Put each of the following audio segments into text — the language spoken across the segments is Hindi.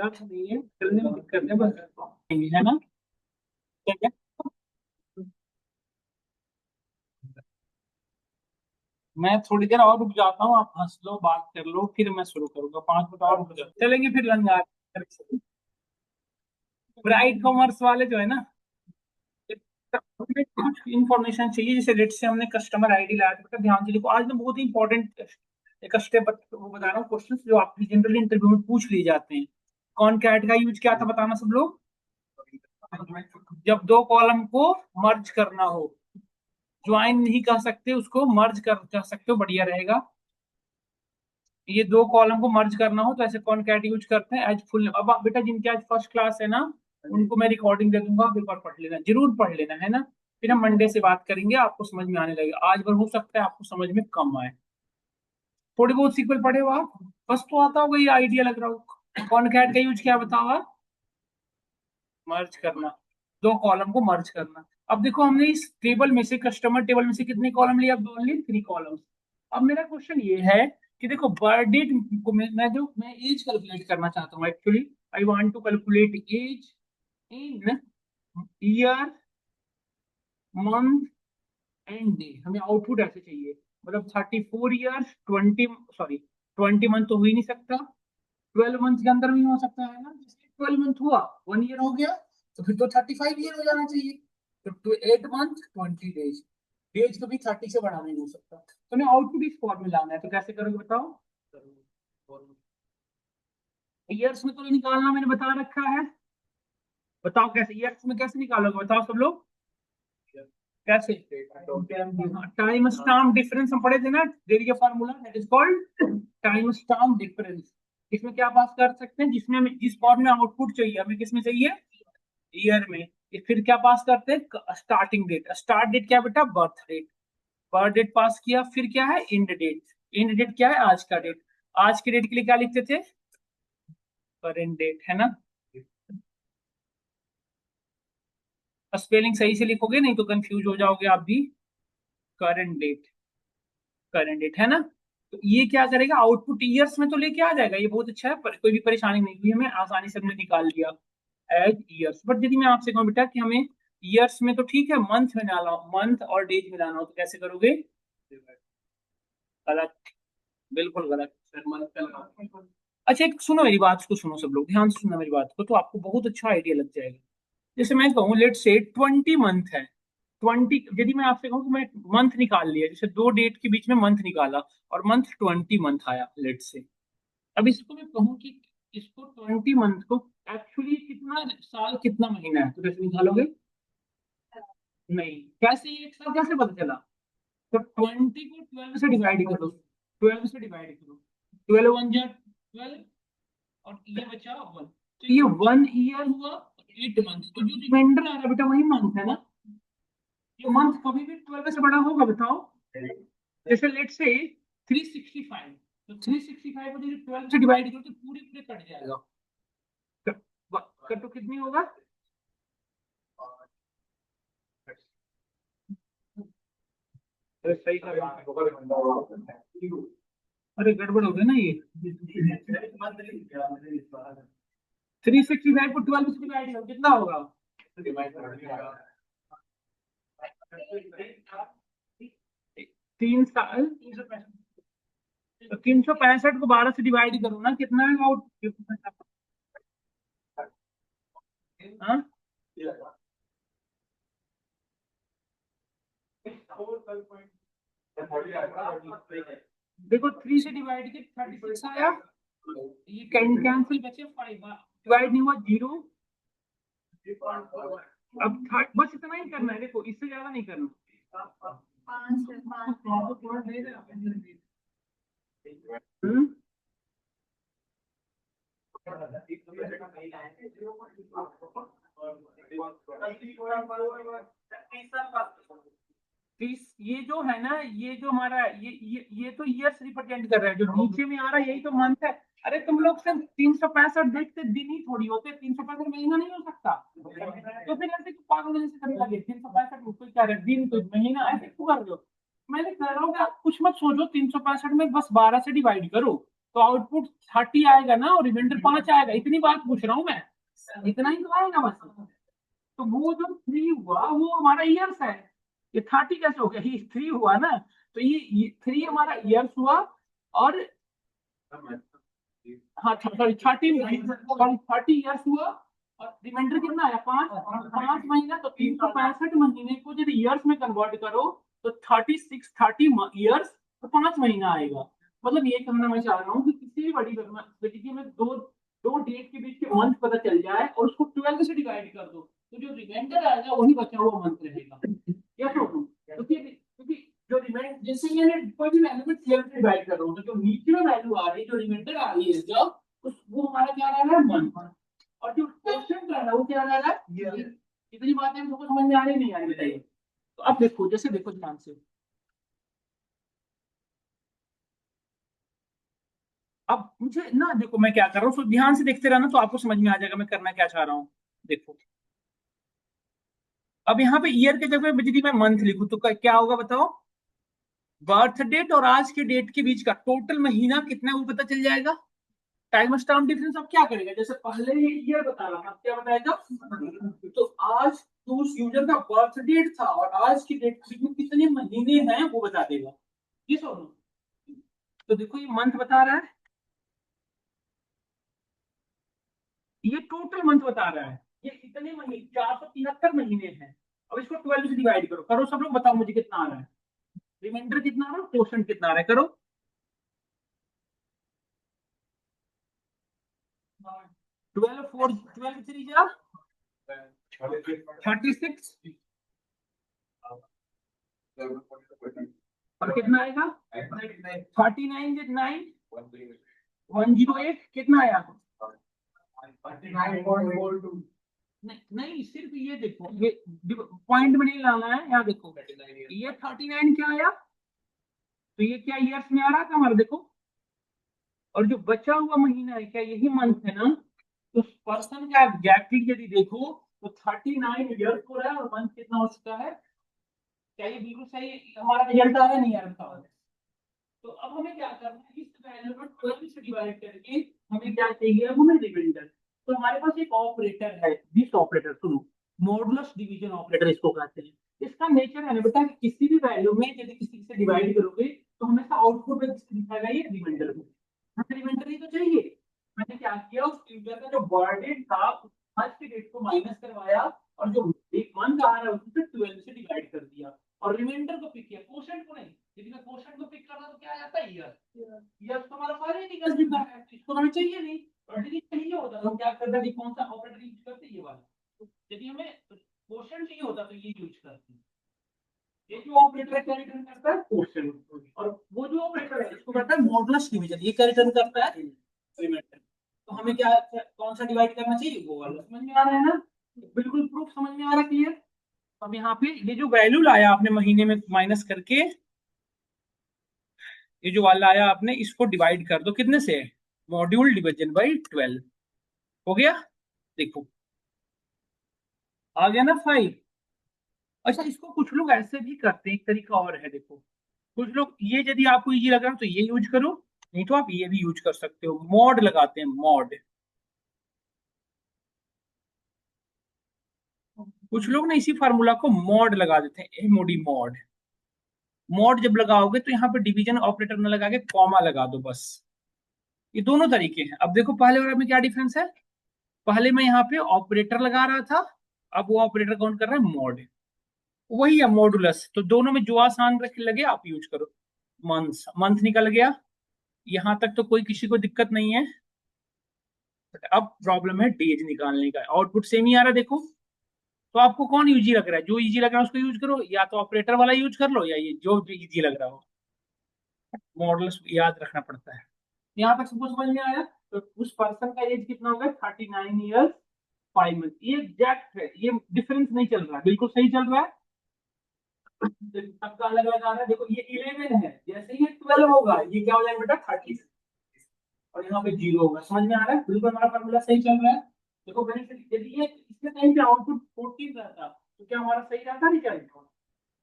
दर्द नहीं है, चलने में दिक्कत है बस, है ना? क्या क्या? मैं थोड़ी देर और रुक जाता हूँ, आप हंस लो, बात कर लो, फिर मैं शुरू करूंगा। 5 मिनट और रुक जाओ, चलेंगे फिर लंगा। ब्राइट कॉमर्स वाले जो है ना, हमें कुछ इन्फॉर्मेशन चाहिए। जैसे रेट से हमने कस्टमर आईडी लाया था, बेटा ध्यान से देखो, आज ना बहुत ही इंपॉर्टेंट एक स्टेप वो बता रहा हूँ, क्वेश्चन जो आपकी जनरली इंटरव्यू में पूछ लिए जाते हैं। कौन कैट का यूज क्या था बताना सब लोग। जब दो कॉलम को मर्ज करना हो, ज्वाइन नहीं कर सकते उसको, मर्ज कर सकते हो, बढ़िया रहेगा। ये दो कॉलम को मर्ज करना हो तो ऐसे कौन कैट यूज करते हैं एज फुल। अब बेटा जिनके आज फर्स्ट क्लास है ना, उनको मैं रिकॉर्डिंग दे दूंगा, पेपर पढ़ लेना, जरूर पढ़ लेना, है ना? फिर हम मंडे से बात करेंगे, आपको समझ में आने लगेगा। आज भर हो सकता है आपको समझ में कम आए। थोड़ी बहुत सीक्वल पढ़े हो आप, बस तो आता होगा, ये आइडिया लग रहा हो। कौन कैट का यूज क्या बताओ आप? मर्ज करना, दो कॉलम को मर्ज करना। अब देखो हमने इस टेबल में से, कस्टमर टेबल में से कितने कॉलम लिए? अब ओनली 3 कॉलम्स। अब मेरा क्वेश्चन ये है कि देखो बर्थडे को मैं एज कैलकुलेट करना चाहता हूँ actually. I want to calculate age in year, month and day. हमें आउटपुट ऐसे चाहिए, मतलब 34 ईयर्स, 20 मंथ तो हो ही नहीं सकता, 12 मंथ के अंदर भी हो सकता है ना। जैसे 12 मंथ हुआ, 1 ईयर हो गया, तो फिर तो 35 ईयर हो जाना चाहिए। तो 8 मंथ 20 डेज, डेज कभी 30 से बड़ा नहीं हो सकता। तो हमें आउटपुट इस फॉर्म में लाना है, तो कैसे करोगे बताओ? ईयर्स में तो नहीं निकालना, मैंने बता रखा है। बताओ कैसे ईयर्स में कैसे निकालोगे, बताओ सब लोग कैसे? टाइम स्टाम्प डिफरेंस हम पढ़े थे ना, there is a formula that is called time stamp difference. इसमें क्या पास कर सकते हैं, जिसमें हमें जिस फॉर्म में आउटपुट चाहिए, हमें किसमें चाहिए? ईयर में। फिर क्या पास करते हैं? Starting date. स्टार्ट डेट क्या बेटा? Birth date. Birth date pass किया, फिर क्या है? End date. इंड डेट क्या है? आज का डेट। आज के डेट के लिए क्या लिखते थे? करेंट डेट, है ना? स्पेलिंग सही से लिखोगे, नहीं तो कंफ्यूज हो जाओगे आप भी। करंट डेट, करंट डेट, है ना? तो ये क्या करेगा, आउटपुट ईयर्स में तो लेके आ जाएगा, ये बहुत अच्छा है, पर कोई भी परेशानी नहीं हुई, हमें आसानी से हमने निकाल लिया एज ईयर्स। बट यदि मैं आपसे कहूँ बेटा कि हमें ईयर्स में तो ठीक है, मंथ में डाला, मंथ और डेज में लाना हो, तो कैसे करोगे? गलत, बिल्कुल गलत। अच्छा एक सुनो मेरी बात को, सुनो सब लोग ध्यान से सुनना मेरी बात को, तो आपको बहुत अच्छा आइडिया लग जाएगा। जैसे मैं कहूँ लेट से 20 मंथ है, 20, यदि मैं आपसे कहूँ कि मैं मंथ निकाल लिया, जैसे दो डेट के बीच में मंथ निकाला और मंथ 20 मंथ आया लेट से। अब इसको मैं कहूँ कि इसको 20 मंथ को एक्चुअली कितना साल कितना महीना है, तो कैसे निकालोगे? नहीं, कैसे ये एक साल कैसे पता चला? तो 20 को 12 से डिवाइड करो, 12 से डिवाइड करो, 12 × 1 = 12, और ये बचा 1, तो ये 1 ईयर हुआ, 8 मंथ, तो जो रिमाइंडर आ रहा है बेटा वही मंथ है ना। ये मंथ कभी भी 12 से बड़ा होगा बताओ? जैसे लेट से 365, तो 365 को यदि 12 से डिवाइड करो तो पूरे पूरे कट जाएगा। कट तो कितनी होगा? अरे सही कर रहा है। अरे गड़बड़ हो गया ना ये। 365 को 12 से डिवाइड करो, कितना होगा? 3 साल, 365 को 12 से डिवाइड करो ना, कितना है आउट? हाँ, देखो 3 से डिवाइड के 36 आया, ये कैंसिल बचे 5, डिवाइड नहीं हुआ 0। अब बस इतना ही करना है, देखो इससे ज्यादा नहीं करना। हम्म? तीस, ये जो है ना, ये जो हमारा ये तो ईयर्स रिप्रेजेंट कर रहा है, जो नीचे में आ रहा है यही तो मंथ है। अरे तुम लोग सिर्फ 365 देखते दिन ही थोड़ी होते, 365 महीना नहीं हो सकता, तो फिर ऐसे क्यों पागल जैसे करने लगे? 365 कोई क्या है, दिन कोई महीना, ऐसे क्यों कर रहे हो? मैंने कह रहा हूँ कि आप कुछ मत सोचो, 365 में बस 12 से डिवाइड करो, तो आउटपुट 30 आएगा ना और रिमाइंडर 5 आएगा। इतनी बात पूछ रहा हूँ मैं, इतना ही तो आएगा बस। तो वो जो 3 हुआ वो हमारा ईयर्स है। ये 30 कैसे हो गया, ये 3 हुआ ना, तो ये 3 हमारा ईयर्स हुआ। और हाँ सॉरी 30 ईयर्स हुआ। और रिमाइंडर कितना आया, 5 महीना। तो 365 महीने को यदि ईयर्स में कन्वर्ट करो तो 30 ईयर्स तो 5 महीना आएगा। मतलब ये कहना मैं चाह रहा हूँ कि किसी भी बड़ी स्थिति में दो दो डेट के बीच के मंथ पता चल जाए और उसको 12 से डिवाइड कर दो, तो जो रिमाइंडर आएगा वही बचा हुआ मंथ रहेगा। क्या सोचूं, क्योंकि जो रिमाइंडर, जैसे मैंने कोई भी वैल्यू में 12 से डिवाइड कर रहा हूँ, तो जो नीचे में वैल्यू आ रही है, जो रिमाइंडर आ रही है जब, वो हमारा क्या रह रहा है, मंथ। और जो क्वेश्चन रह रहा है वो क्या रह रहा है, ईयर। इतनी बातें हमको समझ में आ रही नहीं आ रही, बताइए। तो अब देखो, जैसे देखो ध्यान से, अब मुझे ना देखो मैं क्या कर रहा हूँ, तो ध्यान से देखते रहना तो आपको समझ में आ जाएगा मैं करना क्या चाह रहा हूँ। देखो, अब यहाँ पे ईयर के जगह पे यदि मैं मंथ लिखूं तो क्या होगा बताओ। बर्थ डेट और आज के डेट के बीच का टोटल महीना कितना है वो पता चल जाएगा। टाइम स्टैम्प डिफरेंस अब क्या करेगा, जैसे पहले ही ईयर बता रहा था, अब क्या बताएगा। तो आज तो उस यूजर का बर्थ डेट था और आज की डेट में कितने महीने हैं वो बता देगा। ये सोनो, तो देखो ये मंथ बता रहा है, ये टोटल मंथ बता रहा है। ये इतने महीने, 473 महीने हैं। अब इसको 12 से डिवाइड करो, करो सब लोग, बताओ मुझे कितना आ रहा है। रिमाइंडर कितना आ रहा है, क्वोशंट कितना आ रहा है, करो। 12 जा 36, और कितना आएगा, 39 108, कितना आया। नहीं नहीं, सिर्फ ये देखो, ये पॉइंट में नहीं लाना है, यहाँ देखो ये 39 क्या आया, तो ये क्या ईयर्स में आ रहा था हमारा, देखो। और जो बचा हुआ महीना है क्या यही मंथ है ना। तो पर्सन का एग्जैक्टली यदि देखो तो 39 ईयर्स हो रहा है और मंथ कितना हो चुका है। क्या ये बिल्कुल सही हमारा रिजल्ट आ रहा है, नहीं आ रहा। तो अब हमें क्या करना है, इस वैल्यू को 12 से डिवाइड करके हमें क्या चाहिए, अब हमें डिविडेंड। तो हमारे पास एक ऑपरेटर है, दिस ऑपरेटर, सुनो, मॉडुलस डिवीजन ऑपरेटर इसको कहते हैं। इसका नेचर है ना बेटा कि किसी भी वैल्यू में यदि किसी से डिवाइड करोगे तो हमेशा आउटपुट में दिखाएगा ये रिमाइंडर को। हमें रिमाइंडर ही तो चाहिए। मैंने क्या किया, उस यूजर का जो बर्थ था आज की डेट को माइनस करवाया और जो एक मंथ आ रहा है उससे 12 से डिवाइड कर दिया और रिमाइंडर को पिक किया, क्वोशंट को नहीं। यदि मैं क्वोशंट को पिक करता तो क्या आ जाता है, ईयर। ईयर तो हमारा सारे निकल चुका है, इसको हमें चाहिए नहीं। और यदि चाहिए होता तो हम क्या करते हैं, कौन सा ऑपरेटर यूज करते, ये वाला। यदि हमें क्वोशंट चाहिए होता तो ये यूज करते हैं। ये जो ऑपरेटर क्या रिटर्न करता है, क्वोशंट। और वो जो ऑपरेटर है इसको करता है मॉडुलस डिवीजन, ये क्या रिटर्न करता है, रिमाइंडर। तो हमें क्या कौन सा डिवाइड करना चाहिए, वो वाला। समझ में आ रहा है ना, बिल्कुल प्रूफ समझ में आ रहा है, क्लियर। अब यहाँ पे ये जो वैल्यू लाया आपने महीने में माइनस करके, ये जो वाला आया आपने इसको डिवाइड कर दो कितने से, मॉड्यूल डिवीजन बाई 12, हो गया। देखो आ गया ना 5। अच्छा, इसको कुछ लोग ऐसे भी करते हैं, एक तरीका और है, देखो। कुछ लोग ये यदि आपको इजी लग रहा है तो ये यूज करो, नहीं तो आप ये भी यूज कर सकते हो, मॉड लगाते हैं, मॉड। कुछ लोग ना इसी फार्मूला को मॉड लगा देते हैं, एमओडी मॉड। मॉड जब लगाओगे तो यहाँ पे डिवीजन ऑपरेटर न लगा के कॉमा लगा दो बस। ये दोनों तरीके हैं। अब देखो पहले वाले में क्या डिफरेंस है, पहले मैं यहाँ पे ऑपरेटर लगा रहा था, अब वो ऑपरेटर कौन कर रहा है, मॉड। वही है मॉडुलस, तो दोनों में जो आसान रख लगे आप यूज करो। मंथ मंथ निकल गया, यहां तक तो कोई किसी को दिक्कत नहीं है। बट अब प्रॉब्लम है डेज निकालने का, आउटपुट सेम ही आ रहा है देखो। तो आपको कौन इजी लग रहा है, जो इजी लग रहा है उसको यूज करो, या तो ऑपरेटर वाला यूज कर लो, या ये जो इजी लग रहा हो। मॉडुलस याद रखना पड़ता है। यहाँ तक सबको समझ में आया। तो उस पर्सन का एज कितना होगा, 39 ईयर्स 5 मंथ। ये एग्जैक्ट है, ये डिफरेंस नहीं चल रहा है, बिल्कुल सही चल रहा है। सबका अलग अलग आ रहा है, देखो ये 11 है, जैसे ही ये 12 होगा ये क्या हो जाएगा बेटा, 30। और यहाँ पे 0 होगा। समझ में आ रहा है, बिल्कुल हमारा फॉर्मूला सही चल रहा है। देखो यदि ये इसके टाइम पे आउटपुट 14 रहता तो क्या हमारा सही रहता रिजल्ट।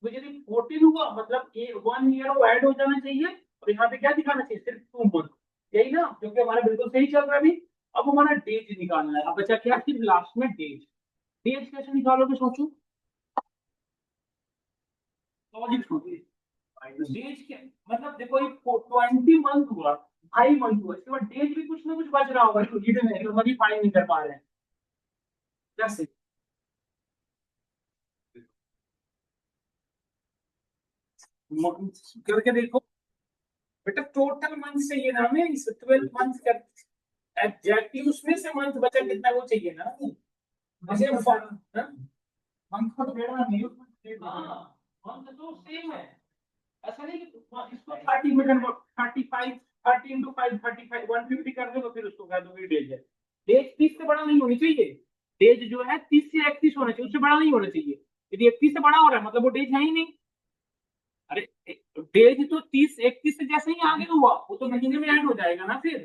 तो यदि 14 हुआ मतलब 1 ईयर वो ऐड हो जाना चाहिए और यहाँ पे क्या दिखाना चाहिए, सिर्फ 2 मंथ। यही ना, क्योंकि हमारा बिल्कुल सही चल रहा है अभी। अब हमारा डेज निकालना है। अब बचा क्या, सिर्फ लास्ट में डेज। डेज कैसे निकालोगे सोचो, लॉजिक सोचो। डेज क्या, मतलब देखो ये 20 मंथ हुआ, 5 मंथ हुआ, इसके बाद डेज भी कुछ ना कुछ बच रहा होगा, तो हिडन है, तो अभी फाइंड नहीं कर पा रहे हैं। कैसे करके देखो बेटा, टोटल मंथ चाहिए ना हमें, इस 12 मंथ का एग्जैक्टली उसमें से मंथ बचा कितना वो चाहिए ना हमें। जैसे मंथ को तो डेढ़ नहीं, हाँ मंथ तो सेम है। ऐसा नहीं कि इसको 30 में कन्वर्ट, 35, 30 × 5, 35, 150 कर दो, तो फिर उसको कह दो डेज है। डेज 30 से बड़ा नहीं होनी चाहिए। डेज जो है 30 से 31 होना चाहिए, उससे बड़ा नहीं होना चाहिए। यदि 31 से बड़ा हो रहा है मतलब वो डेज है ही नहीं। अरे डेज तो 30, 31 से जैसे ही आगे हुआ वो तो महीने में ऐड हो जाएगा ना फिर।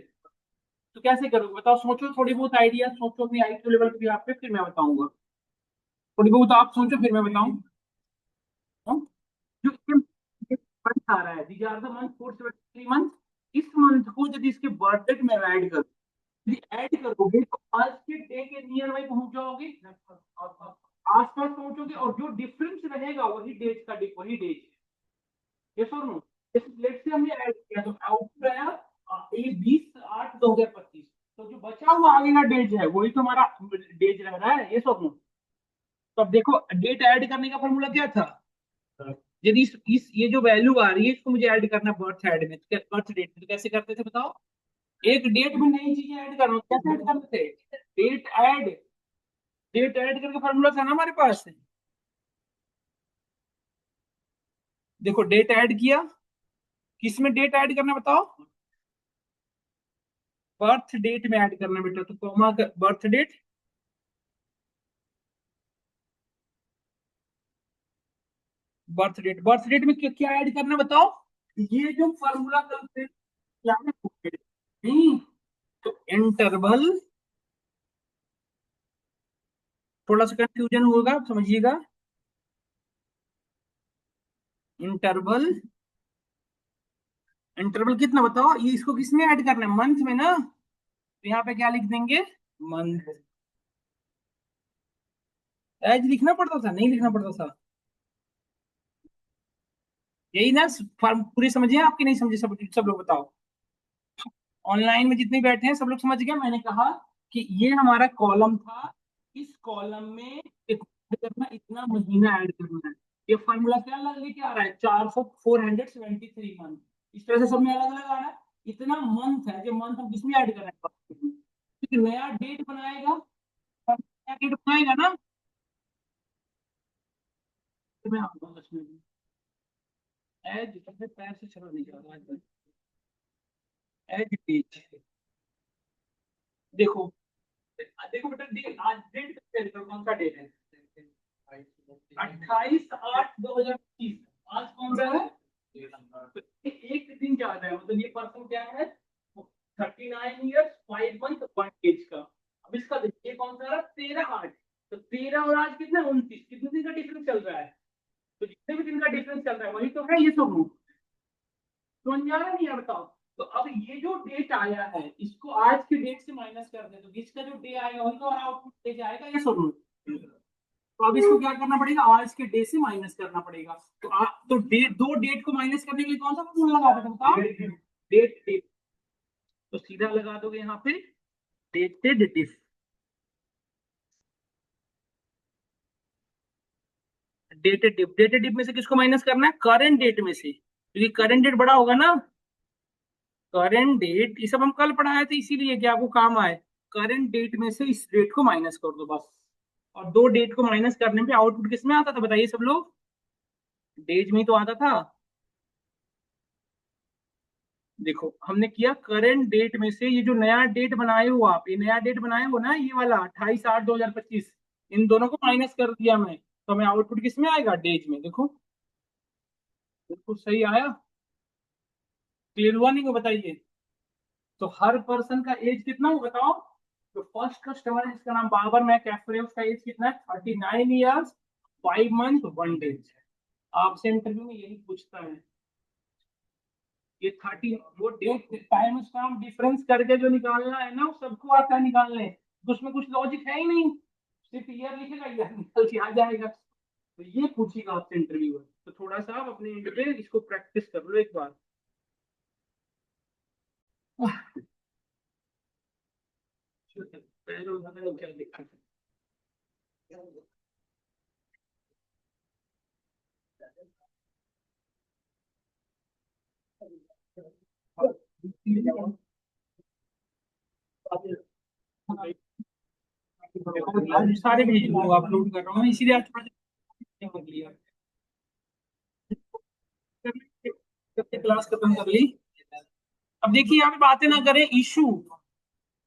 तो कैसे करोगे बताओ, सोचो थोड़ी बहुत आइडिया सोचो अपनी आईक्यू लेवल पे आप पे, फिर मैं बताऊंगा। थोड़ी बहुत आप सोचो फिर मैं बताऊं। हाँ? जो मंथ आ रहा है, these are the month 473 month. इस मंथ को यदि इसके बर्थ डेट में ऐड करो, यदि ऐड करोगे तो आज के डे के नियर बाई पहुंच जाओगे, आसपास पहुंचोगे, और जो डिफरेंस रहेगा वही डेज का, वही डेज। ये सुनो, लेट से हमने ऐड किया तो आउटपुट आया ये 20/8/2025। तो जो बचा हुआ आगे का डेज है वही तो हमारा डेज रह रहा है, ये सुनो। तो अब देखो डेट ऐड करने का फॉर्मूला क्या था, यदि इस ये जो वैल्यू आ रही है इसको मुझे ऐड करना बर्थ ऐड में, बर्थ डेट में, तो कैसे करते थे बताओ। एक डेट में नई चीजें ऐड करना, कैसे ऐड करते थे, डेट ऐड, डेट ऐड करके फॉर्मूला था ना हमारे पास। देखो डेट ऐड किया, किस में डेट ऐड करना बताओ, बर्थ डेट में ऐड करना बेटा, तो comma birth date, birth date, birth date में क्या क्या ऐड करना बताओ। ये जो फॉर्मूला करते हैं क्या है, नहीं तो इंटरवल, थोड़ा सा कंफ्यूजन होगा आप समझिएगा, इंटरवल, इंटरवल कितना बताओ, ये इसको किसमें ऐड करना है, मंथ में ना, तो यहाँ पे क्या लिख देंगे, मंथ। एज लिखना पड़ता था, नहीं लिखना पड़ता था, यही ना। फॉर्म पूरी समझिए, आपकी नहीं समझे, सब सब लोग बताओ। ऑनलाइन में जितने बैठे हैं सब लोग समझ गए, मैंने कहा कि ये हमारा कॉलम था, इस कॉलम में इतना करना, इतना महीना ऐड करना है। ये फॉर्मूला क्या लेके आ रहा है, 473 मंथ। इस तरह से सब में अलग अलग आ रहा है। इतना मंथ है, जो मंथ हम किसमें ऐड कर रहे हैं, क्योंकि नया डेट बनाएगा, नया डेट बनाएगा ना, तो मैं आपको 10 मिनट एज पैर से चला नहीं जा रहा, एज डेट, देखो, देखो बेटा आज डेट कौन सा डेट है, 28/8/2025। आज कौन सा है, तो एक दिन ज्यादा है, मतलब ये पर्सन क्या है, 39 years 5 months 1 age का। अब इसका देखिए कौन सा रहा, 13/8। तो 13 और आज कितना 29, कितने दिन का डिफरेंस चल रहा है, तो जितने भी दिन का डिफरेंस चल रहा है वही तो है, ये सब समझ आ रहा नहीं है बताओ। तो अब ये जो डेट आया है इसको आज के डेट से माइनस कर दे, तो इसका जो डे आएगा वही तो आउटपुट डे आएगा, ये सब। तो अब इसको क्या करना पड़ेगा, आज के डे से माइनस करना पड़ेगा। तो डेट, दो डेट को माइनस करने के लिए कौन सा फॉर्मूला लगा देते बताओ, डेट डेट। तो सीधा लगा दोगे यहाँ पे डेटेड डिफ, डेटेड डिफ, डेटेड डिफ में से किसको माइनस करना है, करंट डेट में से, क्योंकि करंट डेट बड़ा होगा ना। करंट डेट ये सब हम कल पढ़ाए थे, इसीलिए कि आपको काम आए। करंट डेट में से इस डेट को माइनस कर दो बस। और दो डेट को माइनस करने पे आउटपुट किसमें आता था बताइए सब लोग, डेज में ही तो आता था। देखो हमने किया करंट डेट में से ये जो नया डेट बनाए हो आप, ये नया डेट बनाए हो ना, ये वाला 28/8/2025, इन दोनों को माइनस कर दिया मैं, तो हमें आउटपुट किस में आएगा, डेज में। देखो बिल्कुल सही आया, क्लियर हुआ नहीं को बताइए। तो हर पर्सन का एज कितना हो बताओ। तो फर्स्ट कस्टमर है जिसका नाम बाबर मैक कैफरे, उसका एज कितना है, 39 years 5 months 1 day। आपसे इंटरव्यू में यही पूछता है। ये 30 वो डेट टाइम स्टैम्प डिफरेंस करके जो निकालना है ना वो सबको आता है निकालने, तो उसमें कुछ लॉजिक है ही नहीं, सिर्फ ईयर लिखेगा ईयर निकल के आ जाएगा। तो ये पूछेगा आपसे इंटरव्यू में, तो थोड़ा सा आप अपने एंड पे इसको प्रैक्टिस कर लो एक बार। क्या दिक्कत है? आज सारे भेज दूंगा, अपलोड कर रहा हूँ इसीलिए आज थोड़ा सा कर लिया, क्लास खत्म कर ली। अब देखिए यहाँ पे बातें ना करें, इशू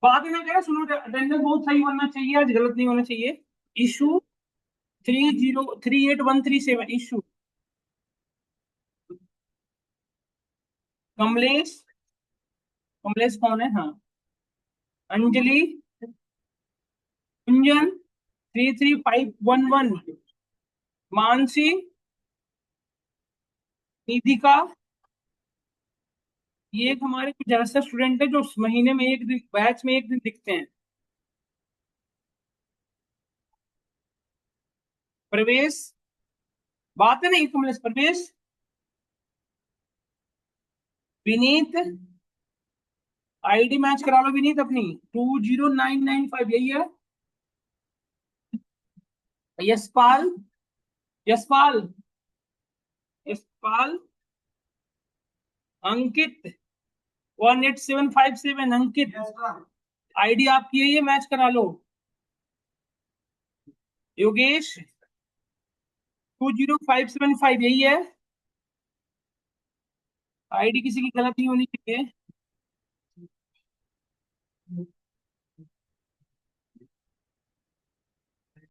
बातें ना करें, सुनो, अटेंडेंस बहुत सही बनना चाहिए, आज गलत नहीं होना चाहिए। इशू 3038137 इशू कमलेश, कमलेश कौन है? हाँ, अंजलि, कुंजन 33511, मानसी, निधिका, ये एक हमारे कुछ ऐसे स्टूडेंट है जो महीने में एक दिन, बैच में एक दिन दिखते हैं। प्रवेश, बात है नहीं कमलेश, प्रवेश, विनीत, आईडी मैच करा लो विनीत अपनी, 20995 यही है। यशपाल, यशपाल, यशपाल, अंकित 18757, अंकित आईडी आपकी है, ये मैच करा लो। योगेश 20575 यही है, आईडी किसी की गलत नहीं होनी चाहिए।